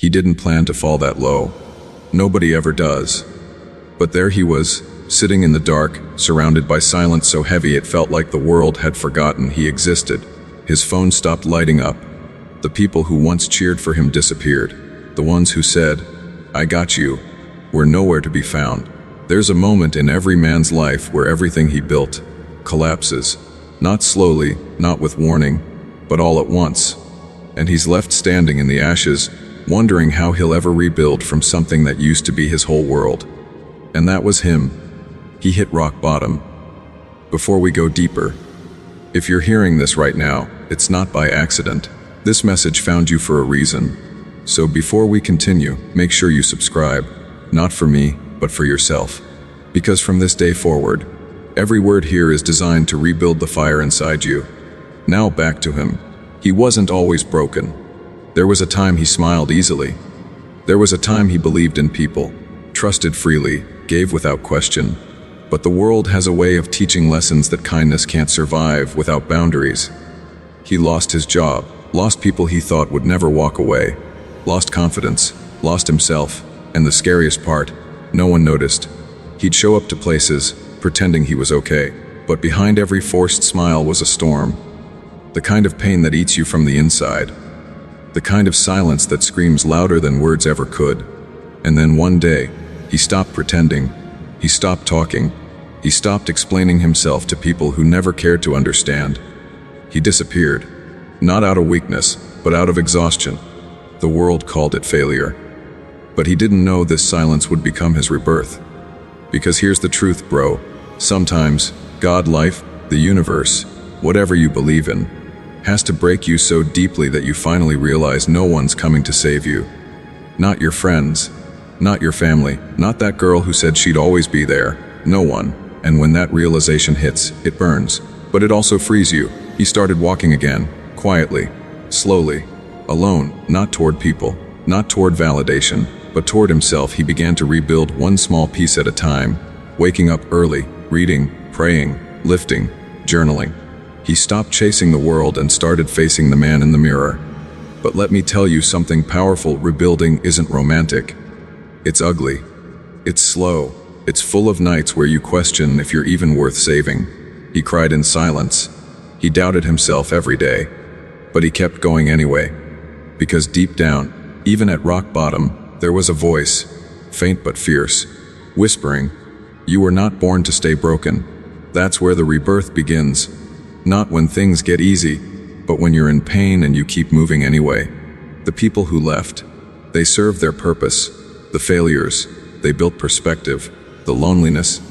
He didn't plan to fall that low. Nobody ever does. But there he was, sitting in the dark, surrounded by silence so heavy it felt like the world had forgotten he existed. His phone stopped lighting up. The people who once cheered for him disappeared. The ones who said, "I got you," were nowhere to be found. There's a moment in every man's life where everything he built collapses. Not slowly, not with warning, but all at once. And he's left standing in the ashes, wondering how he'll ever rebuild from something that used to be his whole world. And that was him. He hit rock bottom. Before we go deeper, if you're hearing this right now, it's not by accident. This message found you for a reason. So before we continue, make sure you subscribe, not for me, but for yourself. Because from this day forward, every word here is designed to rebuild the fire inside you. Now back to him. He wasn't always broken. There was a time he smiled easily. There was a time he believed in people, trusted freely, gave without question. But the world has a way of teaching lessons that kindness can't survive without boundaries. He lost his job, lost people he thought would never walk away, lost confidence, lost himself, and the scariest part, no one noticed. He'd show up to places, pretending he was okay, but behind every forced smile was a storm. The kind of pain that eats you from the inside. The kind of silence that screams louder than words ever could. And then one day, he stopped pretending. He stopped talking. He stopped explaining himself to people who never cared to understand. He disappeared. Not out of weakness, but out of exhaustion. The world called it failure. But he didn't know this silence would become his rebirth. Because here's the truth, bro. Sometimes, God, life, the universe, whatever you believe in, has to break you so deeply that you finally realize no one's coming to save you. Not your friends, not your family, not that girl who said she'd always be there. No one. And when that realization hits, it burns. But it also frees you. He started walking again, quietly, slowly, alone, not toward people, not toward validation, but toward himself. He began to rebuild one small piece at a time, waking up early, reading, praying, lifting, journaling. He stopped chasing the world and started facing the man in the mirror. But let me tell you something powerful. Rebuilding isn't romantic. It's ugly. It's slow. It's full of nights where you question if you're even worth saving. He cried in silence. He doubted himself every day. But he kept going anyway. Because deep down, even at rock bottom, there was a voice, faint but fierce, whispering, "You were not born to stay broken." That's where the rebirth begins. Not when things get easy, but when you're in pain and you keep moving anyway. The people who left, they served their purpose. The failures, they built perspective. The loneliness,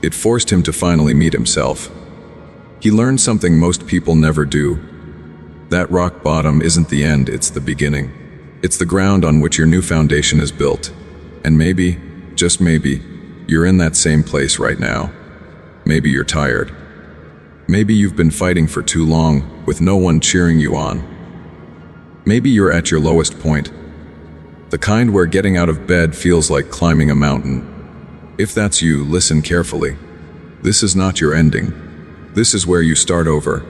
it forced him to finally meet himself. He learned something most people never do. That rock bottom isn't the end, it's the beginning. It's the ground on which your new foundation is built. And maybe, just maybe, you're in that same place right now. Maybe you're tired. Maybe you've been fighting for too long, with no one cheering you on. Maybe you're at your lowest point. The kind where getting out of bed feels like climbing a mountain. If that's you, listen carefully. This is not your ending. This is where you start over.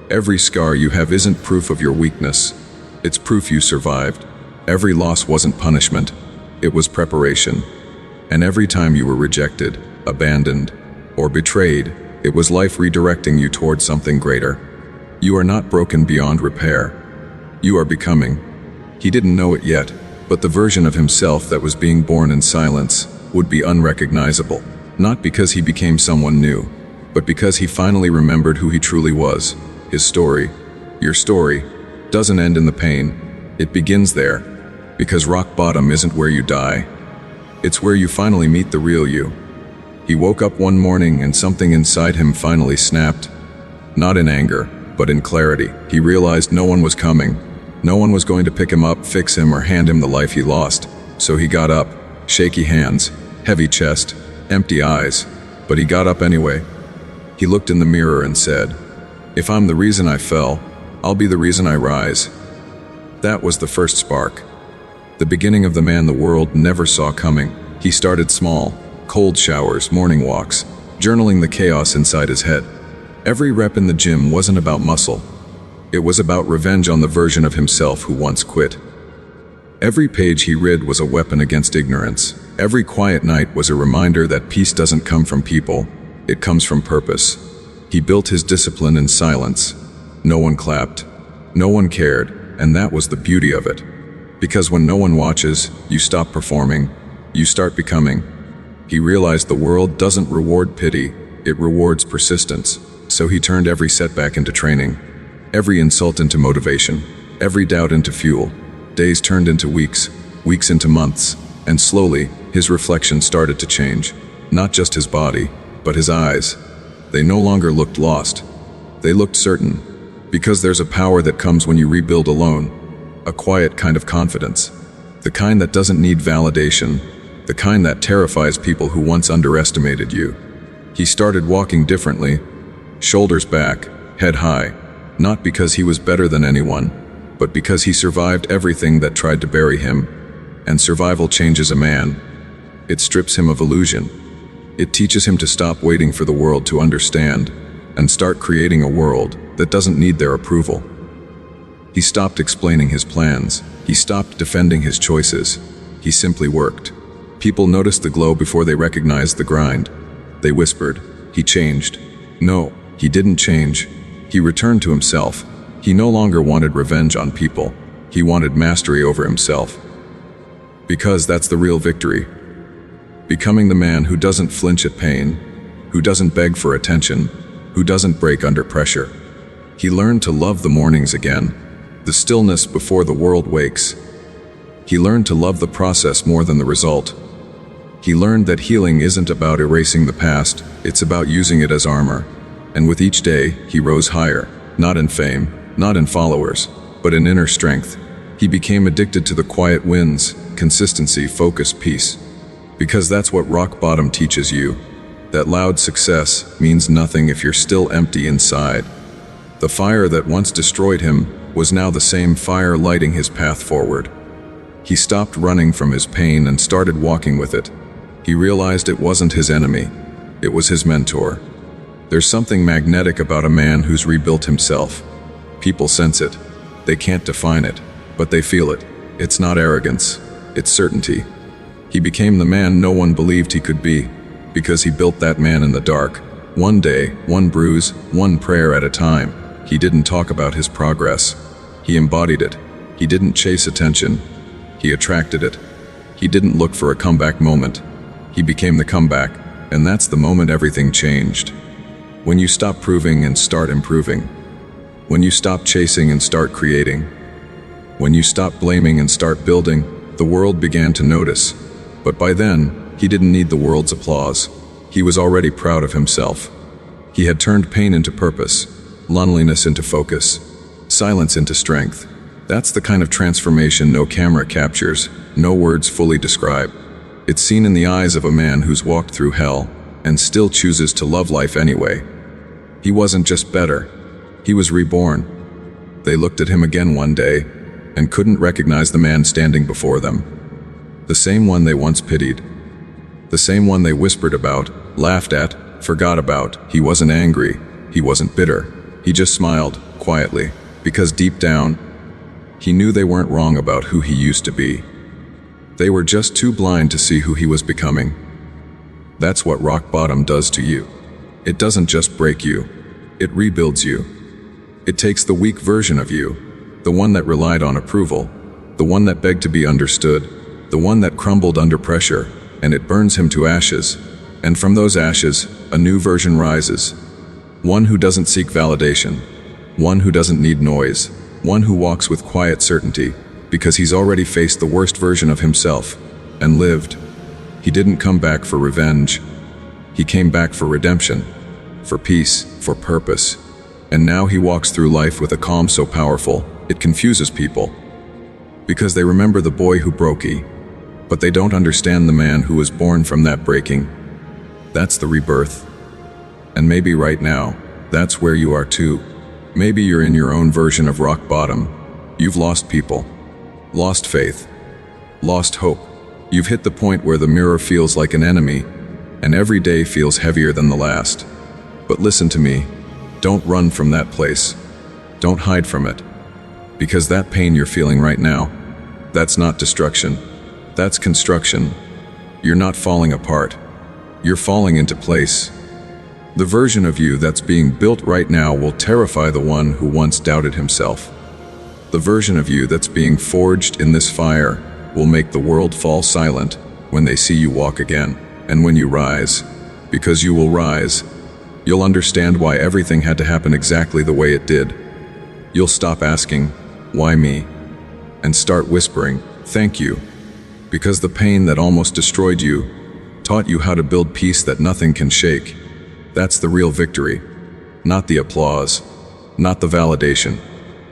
Every scar you have isn't proof of your weakness. It's proof you survived. Every loss wasn't punishment. It was preparation. And every time you were rejected, abandoned, or betrayed, it was life redirecting you toward something greater. You are not broken beyond repair. You are becoming. He didn't know it yet, but the version of himself that was being born in silence would be unrecognizable. Not because he became someone new, but because he finally remembered who he truly was. His story, your story, doesn't end in the pain. It begins there, because rock bottom isn't where you die. It's where you finally meet the real you. He woke up one morning and something inside him finally snapped. Not in anger, but in clarity. He realized no one was coming. No one was going to pick him up, fix him, or hand him the life he lost. So he got up, shaky hands, heavy chest, empty eyes, but he got up anyway. He looked in the mirror and said, "If I'm the reason I fell, I'll be the reason I rise." That was the first spark. The beginning of the man the world never saw coming. He started small. Cold showers, morning walks, journaling the chaos inside his head. Every rep in the gym wasn't about muscle. It was about revenge on the version of himself who once quit. Every page he read was a weapon against ignorance. Every quiet night was a reminder that peace doesn't come from people, it comes from purpose. He built his discipline in silence. No one clapped. No one cared, and that was the beauty of it. Because when no one watches, you stop performing, you start becoming. He realized the world doesn't reward pity, it rewards persistence. So he turned every setback into training, every insult into motivation, every doubt into fuel. Days turned into weeks, weeks into months, and slowly, his reflection started to change. Not just his body, but his eyes. They no longer looked lost. They looked certain. Because there's a power that comes when you rebuild alone. A quiet kind of confidence. The kind that doesn't need validation. The kind that terrifies people who once underestimated you. He started walking differently. Shoulders back, head high. Not because he was better than anyone, but because he survived everything that tried to bury him. And survival changes a man. It strips him of illusion. It teaches him to stop waiting for the world to understand, and start creating a world that doesn't need their approval. He stopped explaining his plans. He stopped defending his choices. He simply worked. People noticed the glow before they recognized the grind. They whispered, "He changed." No, he didn't change. He returned to himself. He no longer wanted revenge on people. He wanted mastery over himself. Because that's the real victory. Becoming the man who doesn't flinch at pain, who doesn't beg for attention, who doesn't break under pressure. He learned to love the mornings again, the stillness before the world wakes. He learned to love the process more than the result. He learned that healing isn't about erasing the past, it's about using it as armor. And with each day, he rose higher, not in fame, not in followers, but in inner strength. He became addicted to the quiet wins, consistency, focus, peace. Because that's what rock bottom teaches you. That loud success means nothing if you're still empty inside. The fire that once destroyed him was now the same fire lighting his path forward. He stopped running from his pain and started walking with it. He realized it wasn't his enemy, it was his mentor. There's something magnetic about a man who's rebuilt himself. People sense it. They can't define it, but they feel it. It's not arrogance, it's certainty. He became the man no one believed he could be, because he built that man in the dark. One day, one bruise, one prayer at a time. He didn't talk about his progress. He embodied it. He didn't chase attention. He attracted it. He didn't look for a comeback moment. He became the comeback, and that's the moment everything changed. When you stop proving and start improving. When you stop chasing and start creating. When you stop blaming and start building, the world began to notice. But by then, he didn't need the world's applause. He was already proud of himself. He had turned pain into purpose, loneliness into focus, silence into strength. That's the kind of transformation no camera captures, no words fully describe. It's seen in the eyes of a man who's walked through hell and still chooses to love life anyway. He wasn't just better, he was reborn. They looked at him again one day and couldn't recognize the man standing before them. The same one they once pitied. The same one they whispered about, laughed at, forgot about. He wasn't angry, he wasn't bitter. He just smiled, quietly, because deep down, he knew they weren't wrong about who he used to be. They were just too blind to see who he was becoming. That's what rock bottom does to you. It doesn't just break you, it rebuilds you. It takes the weak version of you, the one that relied on approval, the one that begged to be understood, the one that crumbled under pressure, and it burns him to ashes. And from those ashes, a new version rises. One who doesn't seek validation, one who doesn't need noise, one who walks with quiet certainty, because he's already faced the worst version of himself, and lived. He didn't come back for revenge. He came back for redemption, for peace, for purpose. And now he walks through life with a calm so powerful, it confuses people. Because they remember the boy who broke you, but they don't understand the man who was born from that breaking. That's the rebirth. And maybe right now, that's where you are too. Maybe you're in your own version of rock bottom. You've lost people, lost faith, lost hope. You've hit the point where the mirror feels like an enemy, and every day feels heavier than the last. But listen to me, don't run from that place. Don't hide from it. Because that pain you're feeling right now, That's not destruction. That's construction. You're not falling apart. You're falling into place. The version of you that's being built right now will terrify the one who once doubted himself. The version of you that's being forged in this fire will make the world fall silent when they see you walk again. And when you rise, because you will rise, you'll understand why everything had to happen exactly the way it did. You'll stop asking, "Why me?" and start whispering, "Thank you," because the pain that almost destroyed you taught you how to build peace that nothing can shake. That's the real victory. Not the applause, not the validation,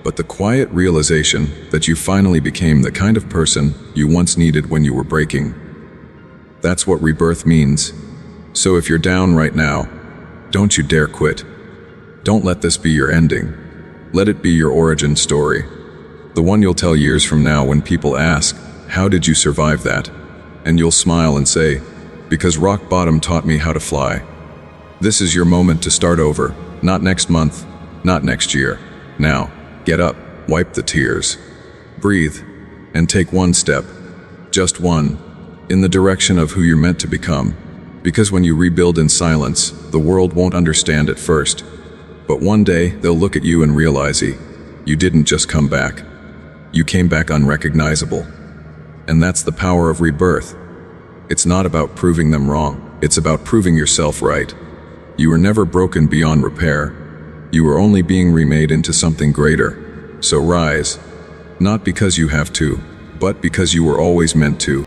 but the quiet realization that you finally became the kind of person you once needed when you were breaking. That's what rebirth means. So if you're down right now, don't you dare quit. Don't let this be your ending. Let it be your origin story. The one you'll tell years from now when people ask, "How did you survive that?" And you'll smile and say, "Because rock bottom taught me how to fly." This is your moment to start over. Not next month, not next year. Now, get up, wipe the tears, breathe, and take one step, just one, in the direction of who you're meant to become. Because when you rebuild in silence, the world won't understand at first. But one day, they'll look at you and realize you didn't just come back. You came back unrecognizable. And that's the power of rebirth. It's not about proving them wrong. It's about proving yourself right. You were never broken beyond repair. You were only being remade into something greater. So rise, not because you have to, but because you were always meant to.